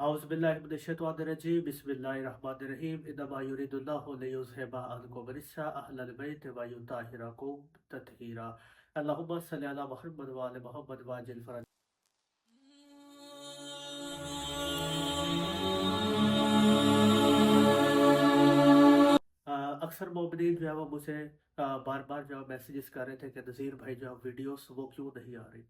أعوذ بالله من الشيطان الرجيم بسم الله الرحمن الرحيم إنما يريد الله ليذهب عنكم الرجس أهل البيت ويطهركم تطهيرا اللهم صل على محمد وعلى محمد وعجل فرج اکثر مومنین جو ہے وہ مجھے بار بار جو میسیجز کر رہے تھے کہ نذیر بھائی جو ویڈیوز وہ کیوں نہیں آ رہی.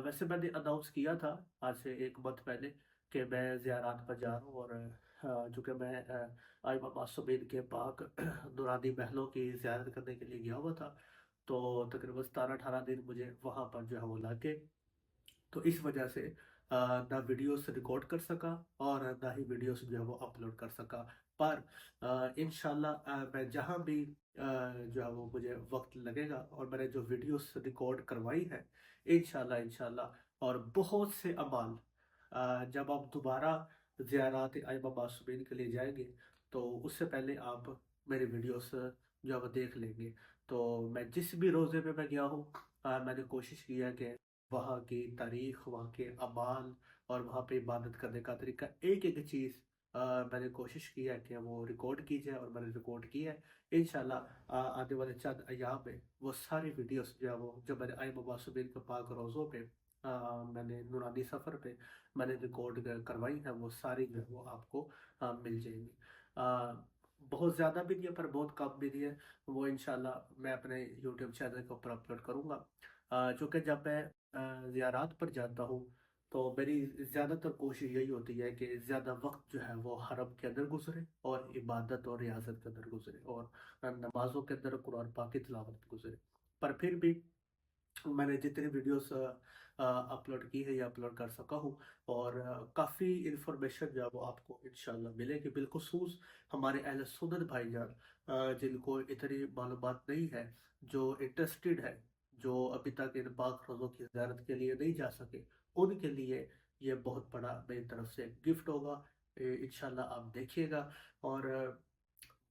ویسے میں نے اناؤنس کیا تھا آج سے ایک منتھ پہلے کہ میں زیارات پر جا رہا ہوں، اور چونکہ میں امام معصومین کے پاک نورانی محلوں کی زیارت کرنے کے لیے گیا ہوا تھا، تو تقریباً 17-18 دن مجھے وہاں پر جو ہے وہ لگے. تو اس وجہ سے نہ ویڈیوز ریکارڈ کر سکا اور نہ ہی ویڈیوز جو ہے وہ اپلوڈ کر سکا. پر انشاءاللہ میں جہاں بھی جو ہے وہ مجھے وقت لگے گا، اور میں نے جو ویڈیوز ریکارڈ کروائی ہے انشاءاللہ اور بہت سے اعمال جب آپ دوبارہ زیارات ائمہ معصومین کے لیے جائیں گے تو اس سے پہلے آپ میری ویڈیوز جو ہے وہ دیکھ لیں گے. تو میں جس بھی روزے میں گیا ہوں میں نے کوشش کیا کہ وہاں کی تاریخ، وہاں کے اعمال اور وہاں پہ عبادت کرنے کا طریقہ ایک ایک چیز میں نے کوشش کی ہے کہ وہ ریکارڈ کی جائے، اور میں نے ریکارڈ کی ہے. انشاءاللہ آنے والے چند ایام میں وہ ساری ویڈیوز جو ہے وہ جو میں نے ائمہ معصومین کے پاک روزوں پہ میں نے نورانی سفر پہ میں نے ریکارڈ کروائی ہے، وہ ساری جو ہے وہ آپ کو مل جائیں گی. بہت زیادہ بھی نہیں ہے پر بہت کم بھی نہیں ہے. وہ انشاءاللہ میں اپنے یوٹیوب چینل کے اوپر اپلوڈ کروں گا. چونکہ جب میں زیارات پر جاتا ہوں تو میری زیادہ تر کوشش یہی ہوتی ہے کہ زیادہ وقت جو ہے وہ حرم کے اندر گزرے، اور عبادت اور ریاضت کے اندر گزرے، اور نمازوں کے اندر قرآن پاک کی تلاوت گزرے. پر پھر بھی میں نے جتنی ویڈیوز اپلوڈ کی ہے یا اپلوڈ کر سکا ہوں، اور کافی انفارمیشن جو ہے وہ آپ کو انشاءاللہ ملے گی، بالخصوص ہمارے اہل سنت بھائی جان جن کو اتنی معلومات نہیں ہے، جو انٹرسٹڈ ہے، جو ابھی تک ان پاک روزوں کی زیارت کے لیے نہیں جا سکے، ان کے لیے یہ بہت بڑا میری طرف سے گفٹ ہوگا. انشاءاللہ آپ دیکھیے گا. اور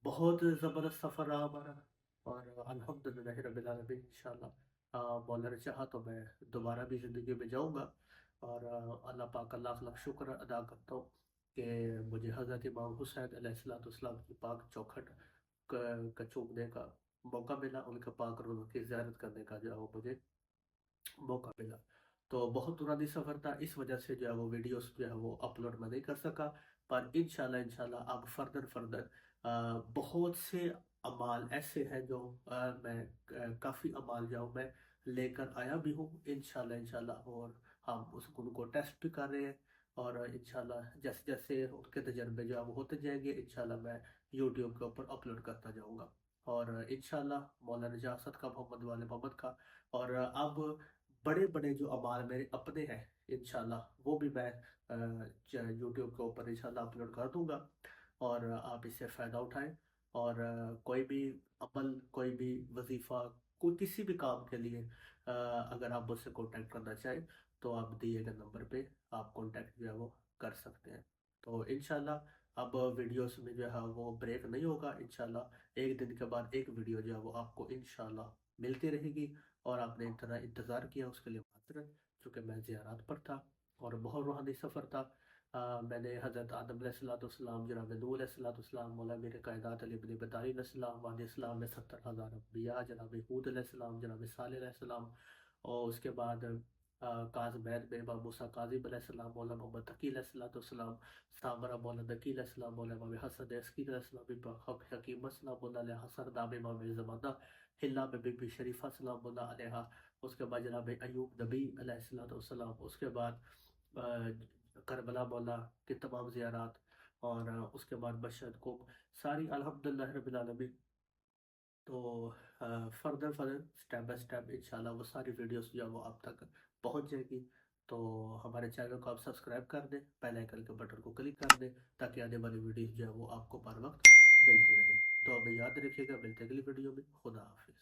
بہت زبردست سفر رہا ہمارا، اور الحمدللہ رب العالمین. انشاءاللہ مولا نے چاہا تو میں دوبارہ بھی زندگی میں جاؤں گا. اور اللہ پاک کا لاکھ لاکھ شکر ادا کرتا ہوں کہ مجھے حضرت امام حسین علیہ السلام کی پاک چوکھٹ کا چومنے کا موقع ملا، ان کے پاک روزوں کی زیارت کرنے کا جو ہے وہ مجھے موقع ملا. تو بہت دورانی سفر تھا، اس وجہ سے جو ہے وہ ویڈیوز جو ہے وہ اپلوڈ میں نہیں کر سکا. پر انشاءاللہ اب فردر بہت سے اعمال ایسے ہیں جو میں کافی اعمال جو میں لے کر آیا بھی ہوں انشاءاللہ. اور ہم ان کو ٹیسٹ بھی کر رہے ہیں، اور انشاءاللہ جیسے جیسے ان کے تجربے جو وہ ہوتے جائیں گے انشاءاللہ میں یوٹیوب کے اوپر اپلوڈ کرتا جاؤں گا. اور انشاءاللہ مولانا نجاست کا، محمد والے محمد کا، اور اب بڑے بڑے جو اعمال میرے اپنے ہیں انشاءاللہ وہ بھی میں یوٹیوب کے اوپر انشاءاللہ اپلوڈ کر دوں گا. اور آپ اس سے فائدہ اٹھائیں. اور کوئی بھی عمل، کوئی بھی وظیفہ، کوئی کسی بھی کام کے لیے اگر آپ مجھ سے کانٹیکٹ کرنا چاہیں تو آپ دیے گئے نمبر پہ آپ کانٹیکٹ جو ہے وہ کر سکتے ہیں. تو انشاءاللہ اب ویڈیوز میں جو ہے وہ بریک نہیں ہوگا. انشاءاللہ ایک دن کے بعد ایک ویڈیو جو ہے وہ آپ کو انشاءاللہ ملتی رہے گی. اور آپ نے اتنا انتظار کیا اس کے لیے معذرت، چونکہ میں زیارات پر تھا اور بہت روحانی سفر تھا. میں نے حضرت آدم علیہ السلام، جناب نوح علیہ السلام، مولا میرے کائنات علی بن ابی طالب علیہ السلام، وعلیہ السلام میں 70,000 انبیاء، جناب ہود علیہ السلام، جناب صالح علیہ السلام، اور اس کے بعد کاظمین میں امام موسیٰ کاظم علیہ السلام، مولا محمد تقی علیہ السلام، سامرہ مولا نقی علیہ السلام، مولا امام حسن عسقی علیہ السلام، حکیم السلام مولا علیہ حسن نام امام زمانہ، ہلا میں بی بی شریفہ سلام اللہ علیہ. اس کے بعد جناب ایوب نبی علیہ السلام. اس کے بعد کربلا مولا کی تمام زیارات، اور اس کے بعد مشہد کو ساری الحمدللہ رب العالمین. تو فردر سٹیپ بائی سٹیپ انشاءاللہ وہ ساری ویڈیوز جو ہے وہ آپ تک پہنچ جائے گی. تو ہمارے چینل کو آپ سبسکرائب کر دیں، بیل آئیکن کے بٹن کو کلک کر دیں تاکہ آنے والی ویڈیوز جو ہے وہ آپ کو بر وقت ملتی رہے. تو ہمیں یاد رکھیے گا، ملتے اگلی ویڈیو میں. خدا حافظ.